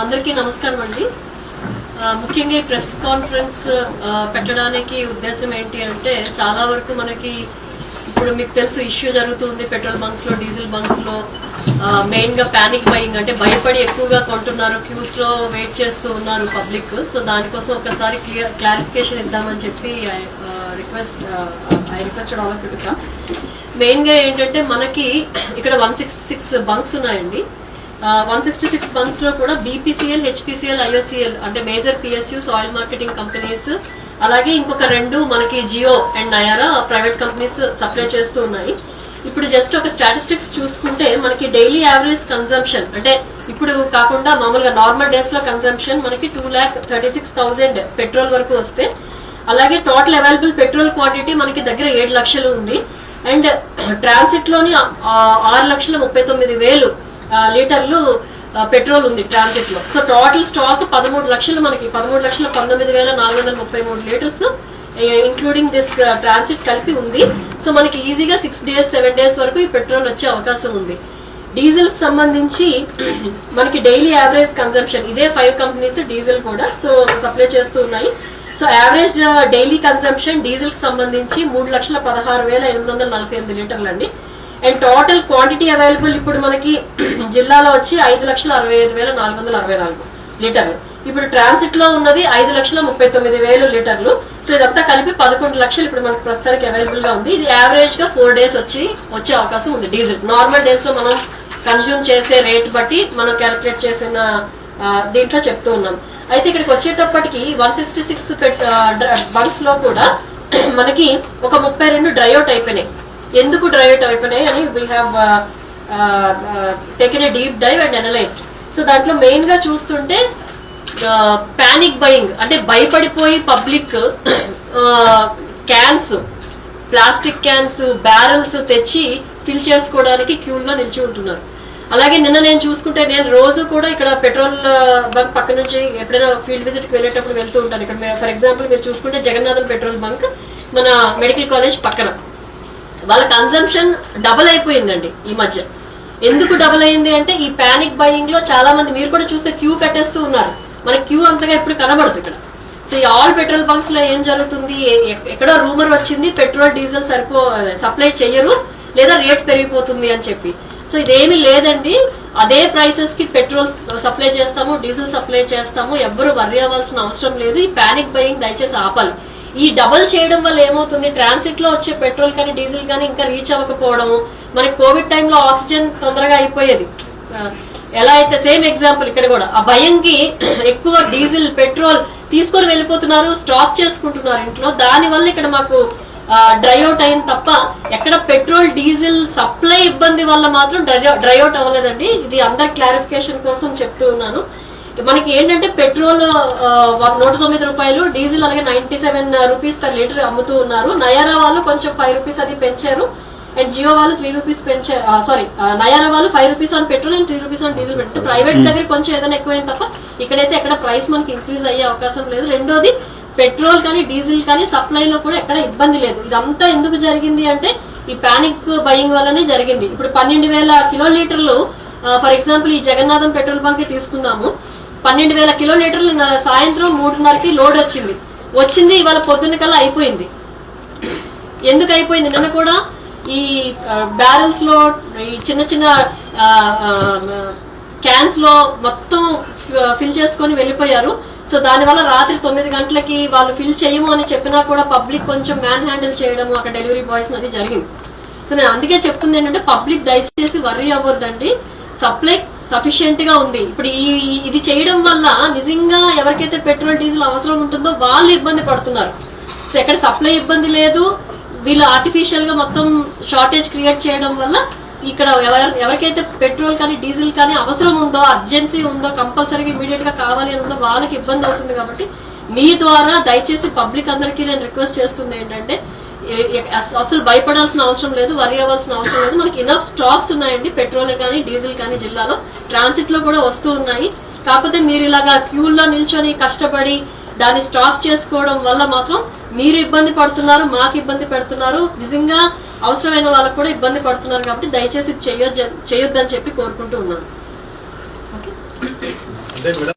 అందరికీ నమస్కారం అండి. ముఖ్యంగా ఈ ప్రెస్ కాన్ఫరెన్స్ పెట్టడానికి ఉద్దేశం ఏంటి అంటే, చాలా వరకు మనకి ఇప్పుడు మీకు తెలుసు ఇష్యూ జరుగుతుంది పెట్రోల్ బంక్స్ లో, డీజిల్ బంక్స్ లో. మెయిన్ గా ప్యానిక్ బయింగ్, అంటే భయపడి ఎక్కువగా కొంటున్నారు, క్యూస్ లో వెయిట్ చేస్తూ ఉన్నారు పబ్లిక్. సో దానికోసం ఒకసారి క్లారిఫికేషన్ ఇద్దామని చెప్పి I requested all of you to come. Main గా ఏంటంటే మనకి ఇక్కడ 166 బంక్స్ ఉన్నాయండి. 166 బంక్స్ లో కూడా బీపీసీఎల్, హెచ్పీసీఎల్, ఐఓసీఎల్ అంటే major PSUs, oil marketing companies, అలాగే ఇంకొక 2 మనకి Jio and Nayara private companies supply చేస్తూ ఉన్నాయి. ఇప్పుడు జస్ట్ ఒక స్టాటిస్టిక్స్ చూసుకుంటే మనకి డైలీ యావరేజ్ కన్సంప్షన్, అంటే ఇప్పుడు కాకుండా మామూలుగా నార్మల్ డేస్ లో కన్సంప్షన్ మనకి 2,36,000 పెట్రోల్ వరకు వస్తే, అలాగే టోటల్ అవైలబుల్ పెట్రోల్ క్వాంటిటీ మనకి దగ్గర 7 లక్షలు ఉంది. అండ్ ట్రాన్సిట్ లోని 6,39,000 లీటర్లు పెట్రోల్ ఉంది ట్రాన్సిట్ లో. సో టోటల్ స్టాక్ 13 లక్షలు, మనకి 13,19,433 లీటర్స్ ఇంక్లూడింగ్ దిస్ ట్రాన్సిట్ కలిపి ఉంది. సో మనకి ఈజీగా 6 days 7 days వరకు ఈ పెట్రోల్ వచ్చే అవకాశం ఉంది. డీజిల్ కి సంబంధించి మనకి డైలీ యావరేజ్ కన్సంప్షన్ ఇదే 5 కంపెనీస్ డీజిల్ కూడా సో సప్లై చేస్తూ ఉన్నాయి. So average daily consumption diesel కి సంబంధించి 3,16,848 లీటర్లు అండి. అండ్ టోటల్ క్వాంటిటీ అవైలబుల్ ఇప్పుడు మనకి జిల్లాలో వచ్చి 5,65,464 లీటర్లు. ఇప్పుడు ట్రాన్సిట్ లో ఉన్నది 5,39,000 లీటర్లు. సో ఇదంతా కలిపి 11 లక్షలు ఇప్పుడు మనకి ప్రస్తుతానికి అవైలబుల్ గా ఉంది. ఇది యావరేజ్ గా 4 days వచ్చే అవకాశం ఉంది డీజిల్. నార్మల్ డేస్ లో మనం కన్జ్యూమ్ చేసే రేట్ బట్టి మనం క్యాలిక్యులేట్ చేసిన దీంట్లో చెప్తూ ఉన్నాం. అయితే ఇక్కడికి వచ్చేటప్పటికి 166 బంక్స్ లో కూడా మనకి ఒక 32 డ్రైఅవుట్ అయిపోయినాయి. ఎందుకు డ్రైఅవుట్ అయిపోయినాయి అని we have taken a deep dive and analysed. So దాంట్లో మెయిన్ గా చూస్తుంటే పానిక్ బయింగ్, అంటే భయపడిపోయి public cans, plastic cans, barrels తెచ్చి ఫిల్ చేసుకోవడానికి క్యూల్లో నిలిచి ఉంటున్నారు. అలాగే నిన్న నేను చూసుకుంటే, నేను రోజు కూడా ఇక్కడ పెట్రోల్ బంక్ పక్క నుంచి ఎప్పుడైనా ఫీల్డ్ విజిట్ కి వెళ్ళేటప్పుడు వెళ్తూ ఉంటాను. ఇక్కడ ఫర్ ఎగ్జాంపుల్ మీరు చూసుకుంటే జగన్నాథం పెట్రోల్ బంక్ మన మెడికల్ కాలేజ్ పక్కన. వాళ్ళ కన్సంప్షన్ డబుల్ అయిపోయిందండి ఈ మధ్య. ఎందుకు డబుల్ అయింది అంటే ఈ పానిక్ బయింగ్ లో చాలా మంది, మీరు కూడా చూస్తే క్యూ కట్టేస్తూ ఉన్నారు. మనకి క్యూ అంతగా ఎప్పుడు కనబడదు ఇక్కడ. సో ఈ ఆల్ పెట్రోల్ బంక్స్ లో ఏం జరుగుతుంది, ఎక్కడో రూమర్ వచ్చింది పెట్రోల్ డీజిల్ సప్లై చెయ్యరు లేదా రేట్ పెరిగిపోతుంది అని చెప్పి. సో ఇదేమీ లేదండి, అదే ప్రైసెస్ కి పెట్రోల్ సప్లై చేస్తాము, డీజిల్ సప్లై చేస్తాము, ఎవ్వరు వర్రీ అవ్వాల్సిన అవసరం లేదు. ఈ పానిక్ బయింగ్ దయచేసి ఆపాలి. ఈ డబల్ చేయడం వల్ల ఏమవుతుంది, ట్రాన్సిట్ లో వచ్చే పెట్రోల్ కానీ డీజిల్ కానీ ఇంకా రీచ్ అవ్వకపోవడము. మనకి కోవిడ్ టైంలో ఆక్సిజన్ తొందరగా అయిపోయేది. ఎలా అయితే సేమ్ ఎగ్జాంపుల్ ఇక్కడ కూడా ఆ భయంకి ఎక్కువ డీజిల్ పెట్రోల్ తీసుకొని వెళ్ళిపోతున్నారు, స్టాక్ చేసుకుంటున్నారు ఇంట్లో. దాని వల్ల ఇక్కడ మాకు డ్రైఅవుట్ అయింది తప్ప ఎక్కడ పెట్రోల్ డీజిల్ సప్లై ఇబ్బంది వల్ల మాత్రం డ్రైఅవుట్ అవ్వలేదండి. ఇది అందరి క్లారిఫికేషన్ కోసం చెప్తూ ఉన్నాను. మనకి ఏంటంటే పెట్రోల్ 109 రూపాయలు, డీజిల్ అలాగే 97 రూపీస్ పర్ లీటర్ అమ్ముతూ ఉన్నారు. నయారా వాళ్ళు కొంచెం 5 రూపీస్ అది పెంచారు. అండ్ జియో వాళ్ళు 3 రూపీస్ పెంచారు. నయారా వాళ్ళు 5 rupees on petrol and 3 rupees on diesel పెట్టారు. ప్రైవేట్ దగ్గర కొంచెం ఏదైనా ఎక్కువైంది తప్ప ఇక్కడైతే ఎక్కడ ప్రైస్ మనకి ఇంక్రీజ్ అయ్యే అవకాశం లేదు. రెండోది, పెట్రోల్ కానీ డీజిల్ కానీ సప్లైలో కూడా ఎక్కడ ఇబ్బంది లేదు. ఇదంతా ఎందుకు జరిగింది అంటే ఈ పానిక్ బయింగ్ వల్లనే జరిగింది. ఇప్పుడు 12,000 కిలోలీటర్లు ఫర్ ఎగ్జాంపుల్ ఈ జగన్నాథం పెట్రోల్ బంక్ తీసుకుందాము. 12,000 కిలోలీటర్లు సాయంత్రం 3:30కి లోడ్ వచ్చింది ఇవాళ పొద్దున్న కల్లా అయిపోయింది. ఎందుకు అయిపోయింది? నిన్న కూడా ఈ బ్యారెల్స్ లో, ఈ చిన్న చిన్న క్యాన్స్ లో మొత్తం ఫిల్ చేసుకొని వెళ్ళిపోయారు. సో దానివల్ల రాత్రి 9 గంటలకి వాళ్ళు ఫిల్ చేయము అని చెప్పినా కూడా పబ్లిక్ కొంచెం మ్యాన్ హ్యాండిల్ చేయడము అక్కడ డెలివరీ బాయ్స్ అది జరిగింది. సో నేను అందుకే చెప్తుంది ఏంటంటే పబ్లిక్ దయచేసి వర్రీ అవ్వద్దండి, సప్లై సఫిషియెంట్ గా ఉంది. ఇప్పుడు ఇది చేయడం వల్ల నిజంగా ఎవరికైతే పెట్రోల్ డీజిల్ అవసరం ఉంటుందో వాళ్ళు ఇబ్బంది పడుతున్నారు. సో ఎక్కడ సప్లై ఇబ్బంది లేదు, వీళ్ళు ఆర్టిఫిషియల్ గా మొత్తం షార్టేజ్ క్రియేట్ చేయడం వల్ల ఇక్కడ ఎవరికైతే పెట్రోల్ కానీ డీజిల్ కానీ అవసరం ఉందో, అర్జెన్సీ ఉందో, కంపల్సరీగా ఇమీడియట్ గా కావాలి అని ఉందో వాళ్ళకి ఇబ్బంది అవుతుంది. కాబట్టి మీ ద్వారా దయచేసి పబ్లిక్ అందరికీ నేను రిక్వెస్ట్ చేస్తుంది ఏంటంటే అసలు భయపడాల్సిన అవసరం లేదు, వరి అవ్వాల్సిన అవసరం లేదు. మనకి ఇనఫ్ స్టాక్స్ ఉన్నాయండి, పెట్రోల్ కానీ డీజిల్ కానీ జిల్లాలో ట్రాన్సిట్ లో కూడా వస్తూ ఉన్నాయి. కాకపోతే మీరు ఇలాగా క్యూల్లో నిల్చొని కష్టపడి దాన్ని స్టాక్ చేసుకోవడం వల్ల మాత్రం మీరు ఇబ్బంది పడుతున్నారు, మాకు ఇబ్బంది పెడుతున్నారు, నిజంగా అవసరమైన వాళ్ళకు కూడా ఇబ్బంది పడుతున్నారు. కాబట్టి దయచేసి చేయొద్దని చెప్పి కోరుకుంటూ ఉన్నాను. ఓకే. అంటే మేడం